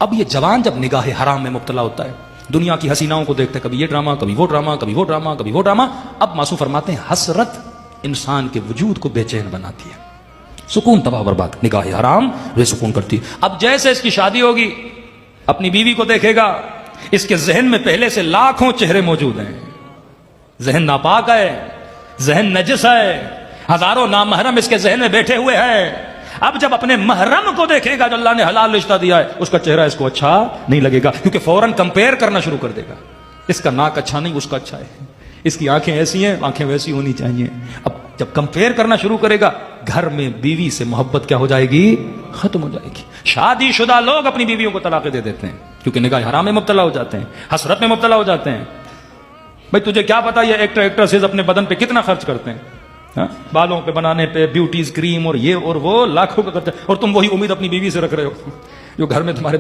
अब ये जवान जब निगाह हराम में मुब्तला होता है, दुनिया की हसीनाओं को देखते कभी ये ड्रामा, कभी वो ड्रामा, कभी वो ड्रामा, कभी वो ड्रामा। अब मासूम फरमाते हैं हसरत इंसान के वजूद को बेचैन बनाती है, सुकून तबाह बर्बाद, निगाह हराम बेसुकून करती है। अब जैसे इसकी शादी होगी, अपनी बीवी को देखेगा, इसके जहन में पहले से लाखों चेहरे मौजूद हैं, जहन नापाक है, जहन नजस है, हजारों नामहरम इसके जहन में बैठे हुए हैं। अब जब अपने महरम को देखेगा जो अल्लाह ने हलाल रिश्ता दिया है, उसका चेहरा इसको अच्छा नहीं लगेगा, क्योंकि फौरन कंपेयर करना शुरू कर देगा, इसका नाक अच्छा नहीं, उसका अच्छा है, इसकी आंखें ऐसी हैं, आंखें वैसी होनी चाहिए। अब जब कंपेयर करना शुरू करेगा, घर में बीवी से मोहब्बत क्या हो जाएगी, खत्म हो जाएगी। शादीशुदा लोग अपनी बीवियों को तलाक दे देते हैं, क्योंकि निगाह हराम में मुब्तला हो जाते हैं, हसरत में मुब्तला हो जाते हैं। भाई तुझे क्या पता ये एक्टर एक्ट्रेसेस अपने बदन पे कितना खर्च करते हैं, हा? बालों पे बनाने पे, ब्यूटीज क्रीम और ये और वो लाखों का करते हैं, और तुम वही उम्मीद अपनी बीवी से रख रहे हो जो घर में तुम्हारे